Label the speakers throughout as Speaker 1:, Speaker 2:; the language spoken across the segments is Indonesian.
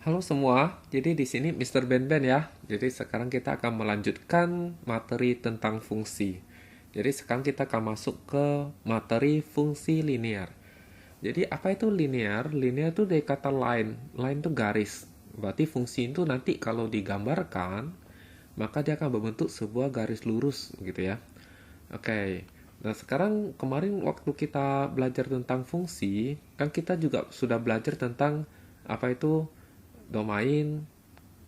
Speaker 1: Halo semua, jadi di sini Mr. Ben ya. Jadi sekarang kita akan melanjutkan materi tentang fungsi. Jadi sekarang kita akan masuk ke materi fungsi linear. Jadi apa itu linear? Linear itu dari kata line. Line itu garis. Berarti fungsi itu nanti kalau digambarkan, maka dia akan membentuk sebuah garis lurus gitu ya. Oke. Nah, sekarang kemarin waktu kita belajar tentang fungsi, kan kita juga sudah belajar tentang apa itu domain,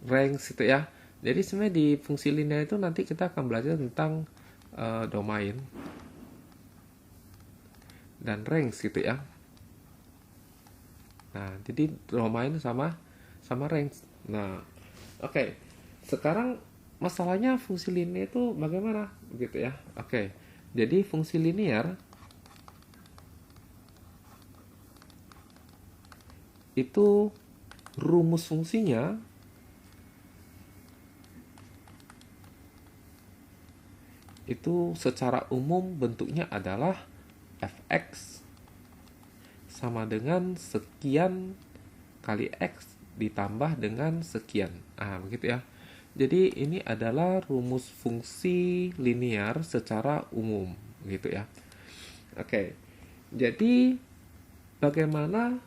Speaker 1: range gitu ya. Jadi sebenarnya di fungsi linear itu nanti kita akan belajar tentang domain dan range gitu ya. Nah, jadi domain sama sama range. Nah, oke. Okay. Sekarang masalahnya fungsi linear itu bagaimana gitu ya. Oke. Okay. Jadi fungsi linear itu rumus fungsinya itu secara umum bentuknya adalah fx sama dengan sekian kali x ditambah dengan sekian. Begitu ya. Jadi ini adalah rumus fungsi linear secara umum gitu ya. Oke. Jadi bagaimana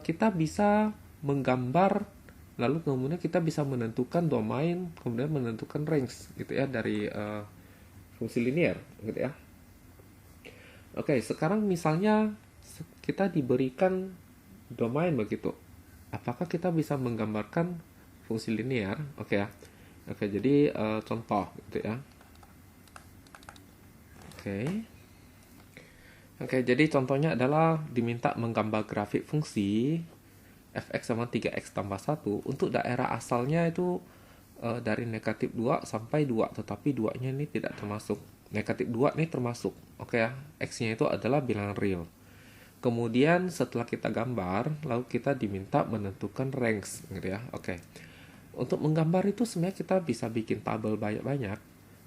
Speaker 1: kita bisa menggambar, lalu kemudian kita bisa menentukan domain, kemudian menentukan range gitu ya dari fungsi linear gitu ya. Oke, sekarang misalnya kita diberikan domain begitu. Apakah kita bisa menggambarkan fungsi linear? Oke ya. Oke, jadi contoh gitu ya. Oke. Oke, jadi contohnya adalah diminta menggambar grafik fungsi fx sama 3x tambah 1 untuk daerah asalnya itu dari negatif 2 sampai 2, tetapi 2-nya ini tidak termasuk. Negatif 2 ini termasuk. Oke ya, x-nya itu adalah bilangan real. Kemudian setelah kita gambar, lalu kita diminta menentukan range gitu ya. Oke. Untuk menggambar itu sebenarnya kita bisa bikin tabel banyak-banyak.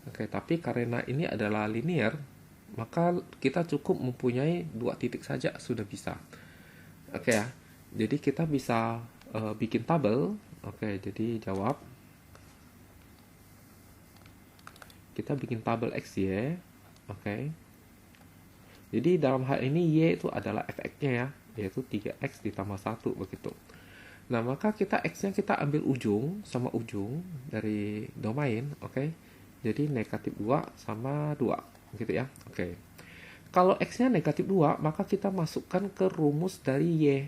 Speaker 1: Oke, tapi karena ini adalah linear, maka kita cukup mempunyai 2 titik saja sudah bisa. Oke ya. Jadi kita bisa bikin tabel. Oke, jadi jawab. Kita bikin tabel XY. Oke. Jadi dalam hal ini Y itu adalah fx-nya ya, yaitu 3x ditambah 1 begitu. Nah, maka kita x-nya kita ambil ujung sama ujung dari domain, oke. Jadi negatif 2 sama 2 gitu ya. Oke. Kalau x-nya negatif 2, maka kita masukkan ke rumus dari Y.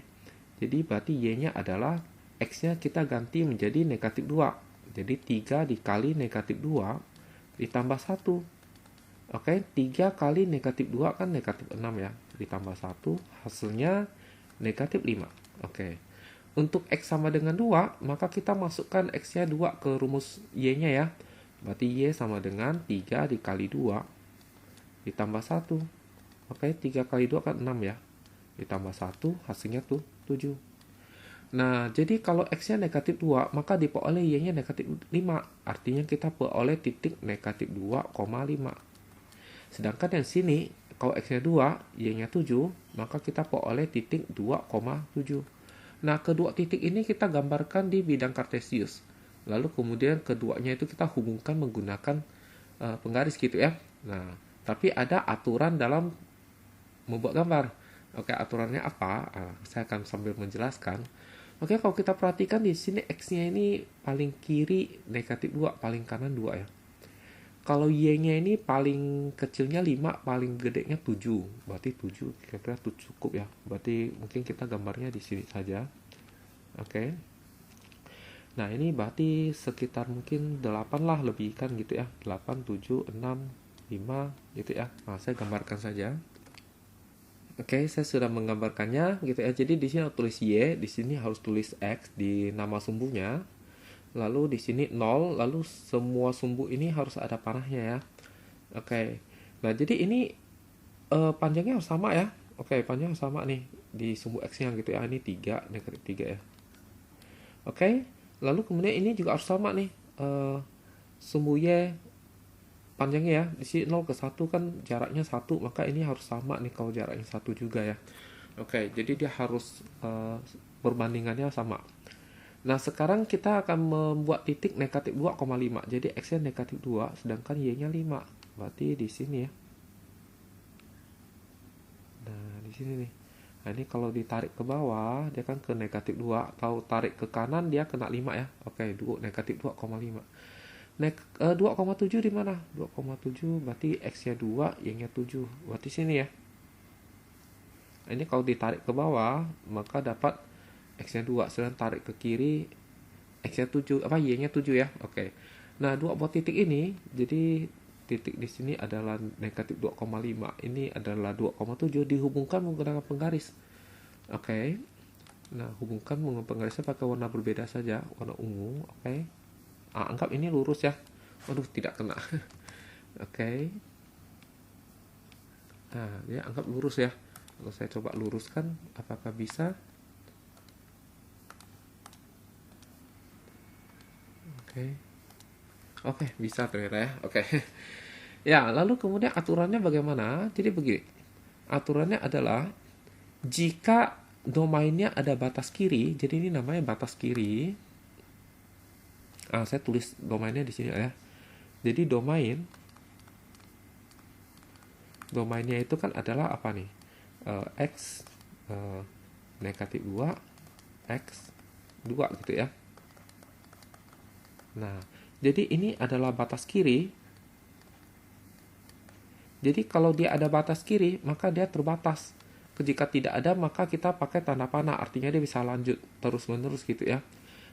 Speaker 1: Jadi berarti Y-nya adalah x-nya kita ganti menjadi negatif 2. Jadi 3 dikali negatif 2 ditambah 1. Oke, 3 kali negatif 2 kan negatif 6 ya. Ditambah 1, hasilnya negatif 5. Oke. Untuk X sama dengan 2, maka kita masukkan X-nya 2 ke rumus Y-nya ya. Berarti Y sama dengan 3 dikali 2 ditambah 1. Oke, 3 kali 2 kan 6 ya. Ditambah 1, hasilnya tuh 7. Nah, jadi kalau X-nya negatif 2, maka diperoleh Y-nya negatif 5. Artinya kita peroleh titik negatif 2,5. Sedangkan yang sini, kalau X-nya 2, Y-nya 7, maka kita peroleh titik 2,7. Nah, kedua titik ini kita gambarkan di bidang kartesius. Lalu kemudian keduanya itu kita hubungkan menggunakan penggaris gitu ya. Nah, tapi ada aturan dalam membuat gambar. Oke, aturannya apa? Saya akan sambil menjelaskan. Oke, kalau kita perhatikan di sini X-nya ini paling kiri negatif 2, paling kanan 2 ya. Kalau Y-nya ini paling kecilnya 5, paling gedenya 7. Berarti 7 kira-kira cukup ya. Berarti mungkin kita gambarnya di sini saja. Oke. Nah, ini berarti sekitar mungkin 8 lah lebih kan gitu ya. 8, 7, 6, 5 gitu ya. Nah, saya gambarkan saja. Oke, saya sudah menggambarkannya gitu ya. Jadi di sini harus tulis Y, di sini harus tulis X di nama sumbunya. Lalu di sini 0, lalu semua sumbu ini harus ada panahnya ya. Oke. Nah, jadi ini panjangnya harus sama ya. Oke, panjang sama nih di sumbu X-nya gitu ya. Ini 3, negatif 3 ya. Oke. Lalu kemudian ini juga harus sama nih. Sumbu Y panjangnya ya. Di sini 0 ke 1 kan jaraknya 1, maka ini harus sama nih kalau jaraknya 1 juga ya. Oke, jadi dia harus perbandingannya sama. Nah, sekarang kita akan membuat titik negatif 2,5. Jadi X-nya negatif 2, sedangkan Y-nya 5. Berarti di sini ya. Nah, di sini nih. Nah, ini kalau ditarik ke bawah, dia kan ke negatif 2. Kalau tarik ke kanan, dia kena 5 ya. Oke, negatif 2,5. 2,7 di mana? 2,7 berarti X-nya 2, Y-nya 7. Berarti sini ya. Nah, ini kalau ditarik ke bawah, maka dapat X-nya 2, sedang tarik ke kiri X-nya 7, Y-nya 7 ya. Oke. Nah, dua buah titik ini, jadi titik di sini adalah negatif 2,5, ini adalah 2,7, dihubungkan menggunakan penggaris. Oke. Nah, hubungkan menggunakan penggarisnya pakai warna berbeda saja, warna ungu. Oke. Anggap ini lurus ya. Waduh, tidak kena. Oke. Nah, dia anggap lurus ya. Kalau saya coba luruskan, apakah bisa? Oke, bisa ternyata ya. Oke. Ya, lalu kemudian aturannya bagaimana? Jadi begini. Aturannya adalah jika domainnya ada batas kiri, jadi ini namanya batas kiri. Saya tulis domainnya di sini ya. Jadi domainnya itu kan adalah apa nih? X negatif 2, X 2 gitu ya. Nah, jadi ini adalah batas kiri. Jadi kalau dia ada batas kiri, maka dia terbatas. Jika tidak ada, maka kita pakai tanda panah. Artinya dia bisa lanjut terus-menerus gitu ya.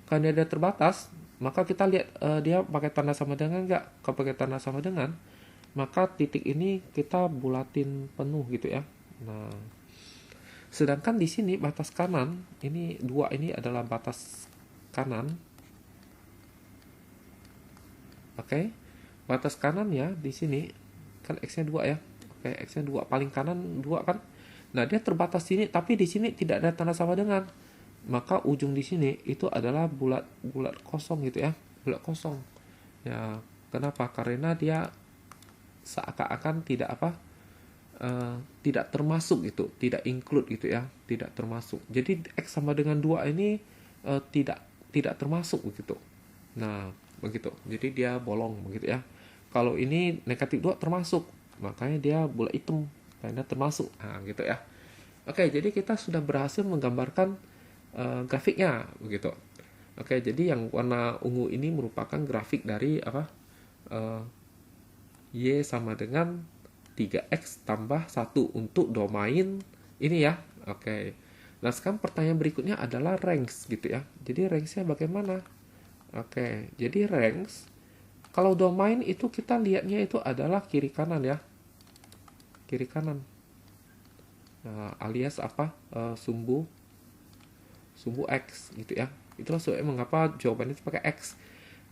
Speaker 1: Kalau dia terbatas, maka kita lihat dia pakai tanda sama dengan nggak. Kalau pakai tanda sama dengan, maka titik ini kita bulatin penuh gitu ya. Nah, sedangkan di sini batas kanan, ini 2 ini adalah batas kanan. Oke, batas kanan ya di sini kan X-nya 2 ya. Oke, X-nya 2, paling kanan 2 kan. Nah, dia terbatas sini, tapi di sini tidak ada tanda sama dengan. Maka ujung di sini itu adalah bulat kosong gitu ya, bulat kosong. Ya, kenapa? Karena dia seakan-akan tidak tidak termasuk gitu, tidak include gitu ya, tidak termasuk. Jadi X sama dengan 2 ini tidak termasuk begitu. Nah, begitu. Jadi dia bolong begitu ya. Kalau ini negatif 2 termasuk, makanya dia bulat hitam karena termasuk. Nah, gitu ya. Oke, jadi kita sudah berhasil menggambarkan grafiknya begitu. Oke, jadi yang warna ungu ini merupakan grafik dari Y sama dengan 3X tambah 1 untuk domain ini ya. Oke. Nah, sekarang pertanyaan berikutnya adalah range gitu ya. Jadi range-nya bagaimana? Oke, jadi range kalau domain itu kita lihatnya itu adalah kiri kanan ya. Kiri kanan. Nah, alias sumbu X gitu ya. Itulah sebabnya mengapa jawabannya itu pakai X.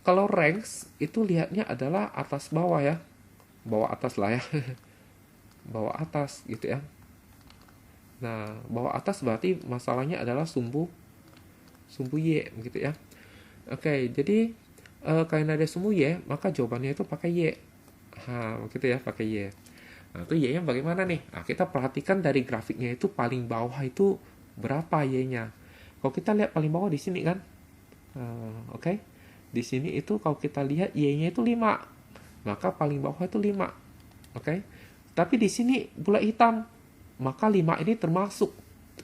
Speaker 1: Kalau range itu lihatnya adalah atas bawah ya. Bawah atas lah ya. Bawah atas gitu ya. Nah, bawah atas berarti masalahnya adalah sumbu Y gitu ya. Oke, jadi karena ada sumbu Y, maka jawabannya itu pakai Y. Nah, gitu ya, pakai Y. Nah, itu Y-nya bagaimana nih? Nah, kita perhatikan dari grafiknya itu paling bawah itu berapa Y-nya. Kalau kita lihat paling bawah di sini kan. Oke. Di sini itu kalau kita lihat Y-nya itu 5. Maka paling bawah itu 5. Oke. Tapi di sini bulat hitam. Maka 5 ini termasuk.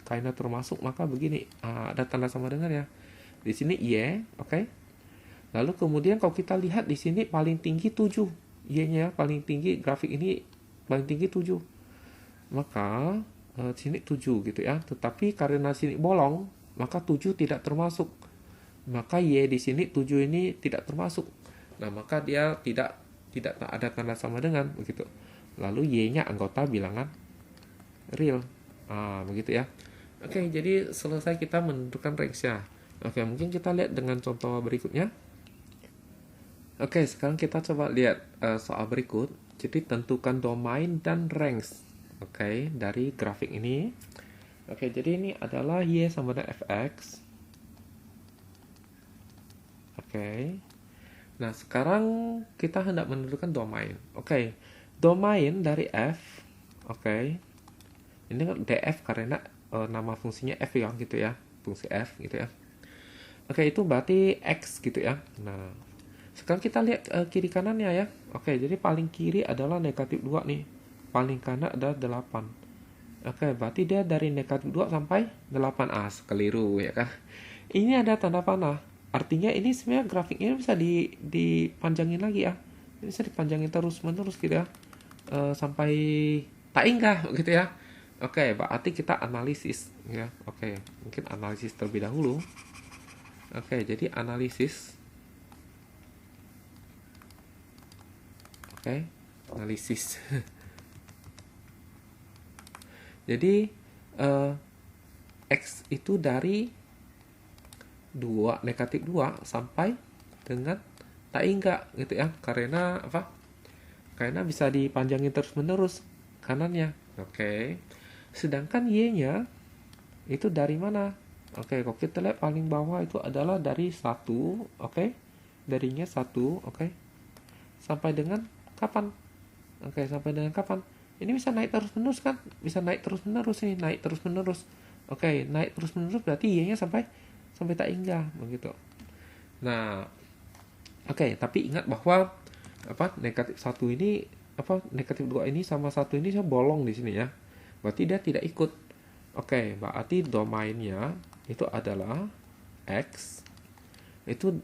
Speaker 1: Karena termasuk maka begini. Ada tanda sama dengan ya. Di sini Y, oke. Lalu kemudian kalau kita lihat di sini paling tinggi 7. Y-nya paling tinggi, grafik ini paling tinggi 7. Maka sini 7 gitu ya. Tetapi karena sini bolong, maka 7 tidak termasuk. Maka Y di sini 7 ini tidak termasuk. Nah, maka dia tidak ada tanda sama dengan begitu. Lalu Y-nya anggota bilangan real. Begitu ya. Oke, jadi selesai kita menentukan range-nya. Oke, mungkin kita lihat dengan contoh berikutnya. Oke, sekarang kita coba lihat soal berikut. Jadi tentukan domain dan range. Oke, dari grafik ini. Oke, jadi ini adalah Y sama dengan Fx. Oke. Nah, sekarang kita hendak menentukan domain. Oke, domain dari F. Oke. Ini kan df karena nama fungsinya f ya gitu ya. fungsi f gitu ya. Oke, itu berarti x gitu ya. Nah, sekarang kita lihat kiri kanannya ya. Oke, jadi paling kiri adalah negatif 2 nih. Paling kanan adalah 8. Oke, berarti dia dari negatif 2 sampai 8. Keliru ya kan. Ini ada tanda panah. Artinya ini sebenarnya grafiknya bisa dipanjangin lagi ya. Ini bisa dipanjangin terus-menerus gitu ya. Sampai tak hingga gitu ya. Oke, berarti kita analisis ya. Oke, mungkin analisis terlebih dahulu. Oke, jadi analisis. Oke, analisis. Jadi X itu dari negatif 2 sampai dengan tak hingga gitu ya. Karena apa? Karena bisa dipanjangin terus-menerus kanannya. Oke. Sedangkan Y-nya itu dari mana? Oke, kalau kita lihat paling bawah itu adalah dari 1, oke. Darinya 1, oke. Sampai dengan kapan? Oke, sampai dengan kapan? Ini bisa naik terus-menerus kan? Bisa naik terus-menerus nih, naik terus-menerus. Oke, naik terus-menerus berarti Y-nya sampai tak hingga begitu. Nah, oke, tapi ingat bahwa negatif 1 ini negatif 2 ini sama 1 ini saya bolong di sini ya. Berarti dia tidak ikut. Oke, berarti domainnya itu adalah X. Itu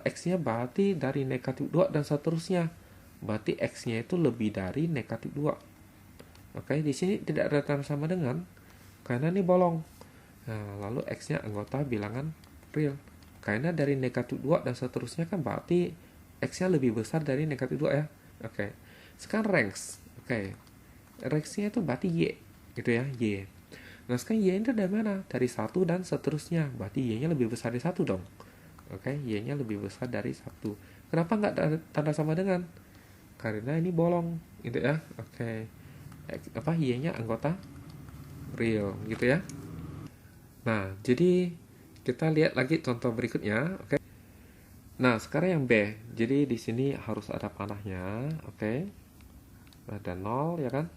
Speaker 1: X-nya berarti dari negatif 2 dan seterusnya. Berarti X-nya itu lebih dari negatif 2. Oke, di sini tidak ada tanda sama dengan karena ini bolong. Nah, lalu X-nya anggota bilangan real. Karena dari negatif 2 dan seterusnya kan berarti X-nya lebih besar dari negatif 2 ya. Oke. Sekarang ranks. Oke. Ranks-nya itu berarti Y. Gitu ya, Y. Nah, sekarang Y itu dari mana? Dari 1 dan seterusnya. Berarti Y-nya lebih besar dari 1 dong. Oke, Y-nya lebih besar dari 1. Kenapa nggak tanda sama dengan? Karena ini bolong. Gitu ya. Oke. Y-nya anggota real. Gitu ya. Nah, jadi kita lihat lagi contoh berikutnya. Oke. Nah, sekarang yang B. Jadi di sini harus ada panahnya. Oke. Ada 0 ya kan?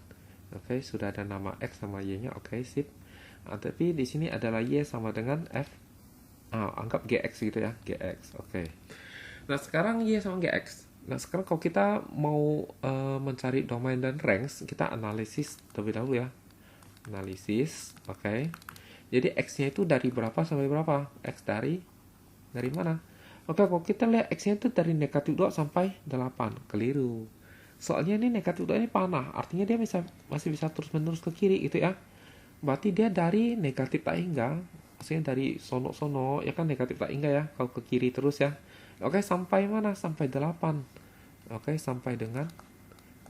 Speaker 1: Oke, sudah ada nama X sama Y-nya. Oke, sip. Tapi di sini adalah Y sama dengan F. Anggap GX gitu ya, GX. Oke. Nah, sekarang Y sama GX. Nah, sekarang kalau kita mau mencari domain dan range, kita analisis terlebih dahulu ya. Analisis, oke. Jadi X-nya itu dari berapa sampai berapa? X dari mana? Oke, kalau kita lihat X-nya itu dari negatif 2 sampai 8. Keliru. Soalnya ini negatif 2 ini panah. Artinya dia masih bisa terus-menerus ke kiri gitu ya. Berarti dia dari negatif tak hingga. Maksudnya dari sono-sono. Ya kan negatif tak hingga ya. Kalau ke kiri terus ya. Oke, sampai mana? Sampai 8. Oke, sampai dengan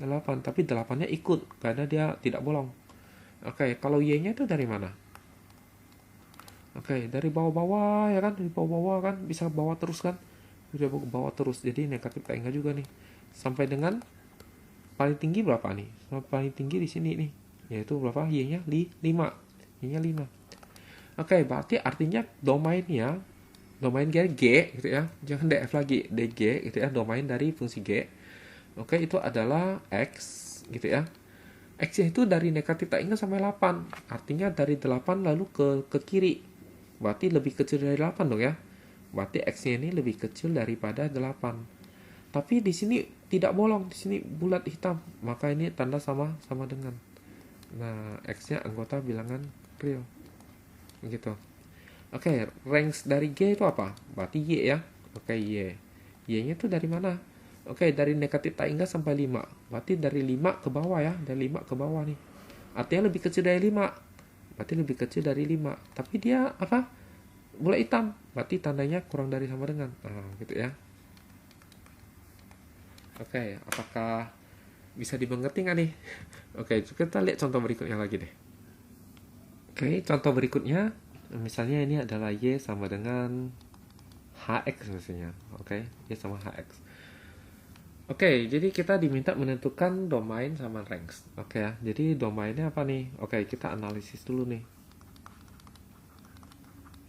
Speaker 1: 8. Tapi 8-nya ikut. Karena dia tidak bolong. Oke, kalau Y-nya itu dari mana? Oke, dari bawah-bawah ya kan, dari bawah-bawah kan bisa bawah terus kan, bisa bawah terus. Jadi negatif tak hingga juga nih, sampai dengan paling tinggi berapa nih? Sampai paling tinggi di sini nih, yaitu berapa? Y-nya 5, Y-nya 5. Oke, berarti artinya domain G gitu ya, jangan DF lagi, DG gitu ya, domain dari fungsi G. Oke, itu adalah X gitu ya. X-nya itu dari negatif tak hingga sampai 8. Artinya dari 8 lalu ke kiri. Berarti lebih kecil dari 8 dong ya. Berarti X-nya ini lebih kecil daripada 8. Tapi di sini tidak bolong, di sini bulat hitam. Maka ini tanda sama dengan. Nah, X-nya anggota bilangan real. Gitu. Oke, range dari G itu apa? Berarti Y ya. Oke, Y. Y-nya itu dari mana? Oke, dari negatif tak hingga sampai 5. Berarti dari 5 ke bawah ya. Dari 5 ke bawah nih. Artinya lebih kecil dari 5. Berarti lebih kecil dari 5. Tapi dia apa? Bulat hitam. Berarti tandanya kurang dari sama dengan. Gitu ya. Oke, apakah bisa dimengerti nggak nih? Oke, kita lihat contoh berikutnya lagi deh. Oke, contoh berikutnya. Misalnya ini adalah Y sama dengan HX misalnya. Oke, Y sama HX. Oke, jadi kita diminta menentukan domain sama range. Oke ya, jadi domainnya apa nih? Oke, kita analisis dulu nih.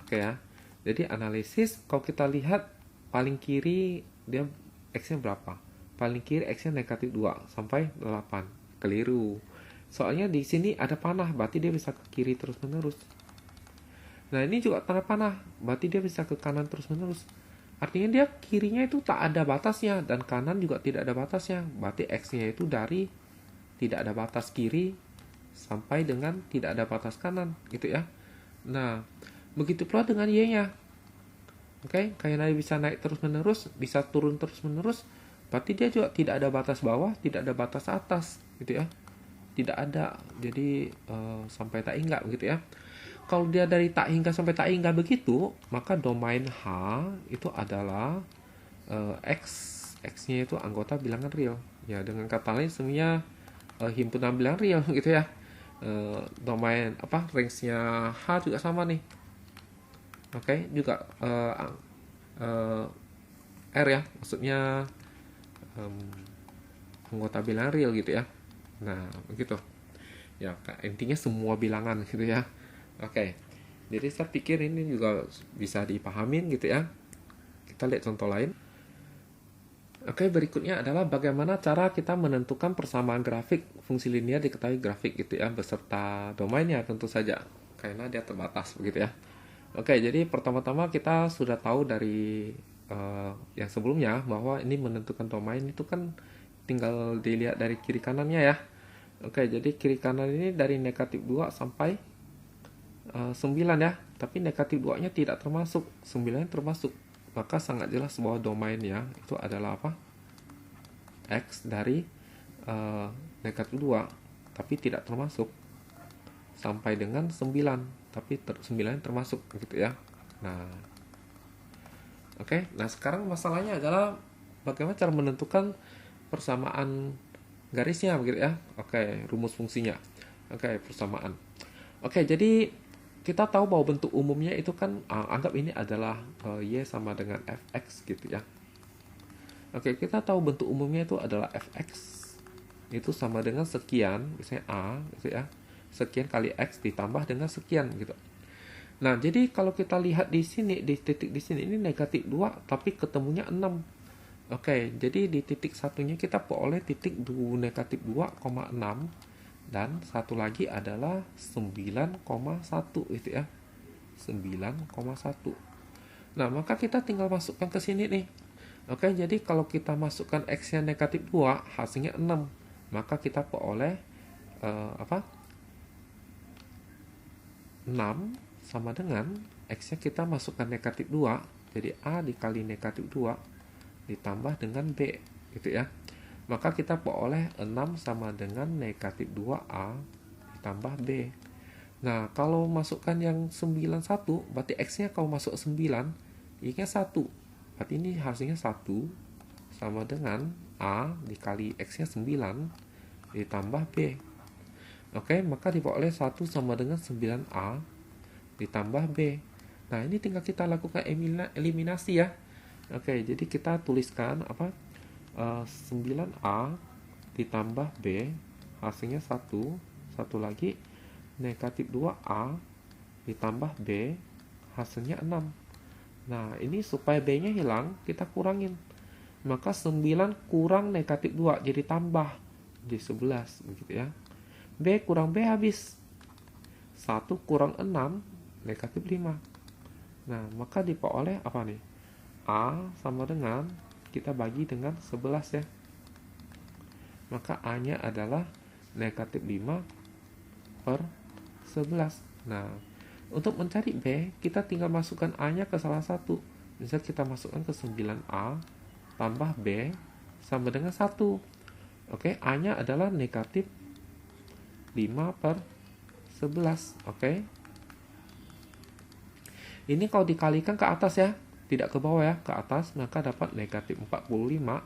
Speaker 1: Oke ya, jadi analisis kalau kita lihat paling kiri dia X-nya berapa? Paling kiri X-nya negatif 2 sampai 8. Keliru. Soalnya di sini ada panah, berarti dia bisa ke kiri terus-menerus. Nah ini juga tanda panah, berarti dia bisa ke kanan terus menerus. Artinya dia kirinya itu tak ada batasnya dan kanan juga tidak ada batasnya. Berarti x-nya itu dari tidak ada batas kiri sampai dengan tidak ada batas kanan, gitu ya. Nah, begitu pula dengan y-nya. Oke, karena dia bisa naik terus menerus, bisa turun terus menerus, berarti dia juga tidak ada batas bawah, tidak ada batas atas, gitu ya. Tidak ada, jadi sampai tak hingga, gitu ya. Kalau dia dari tak hingga sampai tak hingga begitu, maka domain H itu adalah X. X-nya itu anggota bilangan real. Ya, dengan kata lain semuanya himpunan bilangan real, gitu ya. Domain range-nya H juga sama nih. Oke, juga R ya, maksudnya anggota bilangan real gitu ya. Nah, begitu. Ya, intinya semua bilangan gitu ya. Oke. Jadi saya pikir ini juga bisa dipahamin gitu ya. Kita lihat contoh lain. Oke, berikutnya adalah bagaimana cara kita menentukan persamaan grafik fungsi linear diketahui grafik gitu ya, beserta domainnya tentu saja, karena dia terbatas begitu ya. Oke, jadi pertama-tama kita sudah tahu dari yang sebelumnya bahwa ini menentukan domain itu kan tinggal dilihat dari kiri kanannya ya. Oke, jadi kiri kanan ini dari negatif 2 sampai 9 ya, tapi negatif 2 nya tidak termasuk, 9 termasuk. Maka sangat jelas bahwa domainnya itu adalah apa? X dari negatif 2 tapi tidak termasuk sampai dengan 9, tapi 9 termasuk gitu ya. Nah, oke. Nah, sekarang masalahnya adalah bagaimana cara menentukan persamaan garisnya begitu ya. Oke, rumus fungsinya. Oke, persamaan. Oke, jadi kita tahu bahwa bentuk umumnya itu kan anggap ini adalah y sama dengan fx gitu ya. Oke, kita tahu bentuk umumnya itu adalah fx itu sama dengan sekian, misalnya a gitu ya. Sekian kali x ditambah dengan sekian gitu. Nah, jadi kalau kita lihat di sini, di titik di sini, ini negatif 2, tapi ketemunya 6. Oke, jadi di titik satunya kita peroleh titik negatif 2,6, dan satu lagi adalah 9,1 gitu ya. 9,1. Nah, maka kita tinggal masukkan ke sini nih. Oke, jadi kalau kita masukkan x-nya negatif 2, hasilnya 6. Maka kita peroleh 6 sama dengan x-nya kita masukkan negatif 2, jadi A dikali negatif 2 ditambah dengan B gitu ya. Maka kita peroleh 6 sama dengan negatif 2A ditambah B. Nah, kalau masukkan yang 91, berarti x-nya kalau masuk 9, y-nya 1. Berarti ini hasilnya 1 sama dengan A dikali x-nya 9 ditambah B. Oke, maka diperoleh 1 sama dengan 9A ditambah B. Nah, ini tinggal kita lakukan eliminasi ya. Oke, jadi kita tuliskan 9A ditambah B, hasilnya 1. Satu lagi, negatif 2A ditambah B, hasilnya 6. Nah, ini supaya B-nya hilang, kita kurangin. Maka 9 kurang negatif 2, jadi tambah. Jadi 11, begitu ya. B kurang B habis. 1 kurang 6, negatif 5. Nah, maka diperoleh apa nih? A sama dengan, kita bagi dengan 11 ya. Maka A-nya adalah negatif 5 per 11. Nah, untuk mencari B, kita tinggal masukkan A-nya ke salah satu. Misal kita masukkan ke 9A tambah B sama dengan 1. Oke, A-nya adalah negatif 5 per 11. Oke. Ini kalau dikalikan ke atas ya, tidak ke bawah ya, ke atas, maka dapat negatif 45.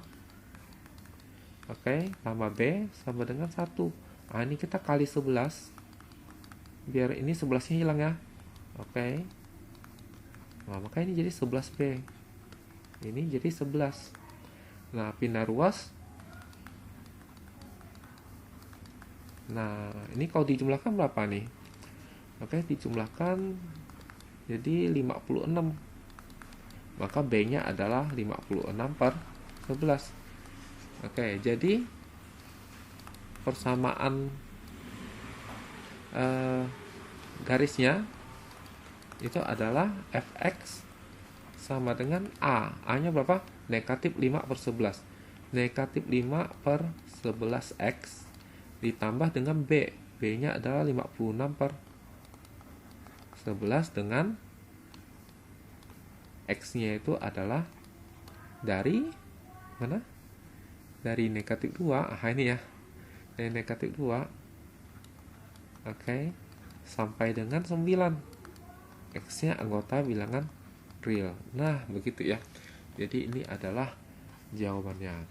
Speaker 1: Oke, tambah B sama dengan 1. Nah, ini kita kali 11. Biar ini 11-nya hilang ya. Oke. Nah, maka ini jadi 11B. Ini jadi 11. Nah, pindah ruas. Nah, ini kalau dijumlahkan berapa nih? Oke, dijumlahkan jadi 56. Maka B-nya adalah 56 per 11. Oke, jadi persamaan garisnya itu adalah fx sama dengan A. A-nya berapa? Negatif 5 per 11. Negatif 5 per 11x ditambah dengan B. B-nya adalah 56 per 11 dengan X-nya itu adalah dari mana? Dari negatif 2. Ini ya. Dari negatif 2. Oke. Sampai dengan 9. X-nya anggota bilangan real. Nah, begitu ya. Jadi ini adalah jawabannya.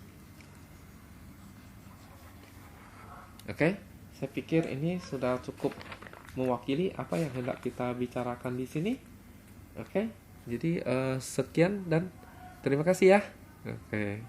Speaker 1: Oke, saya pikir ini sudah cukup mewakili apa yang hendak kita bicarakan di sini. Oke, jadi sekian dan terima kasih ya. Oke.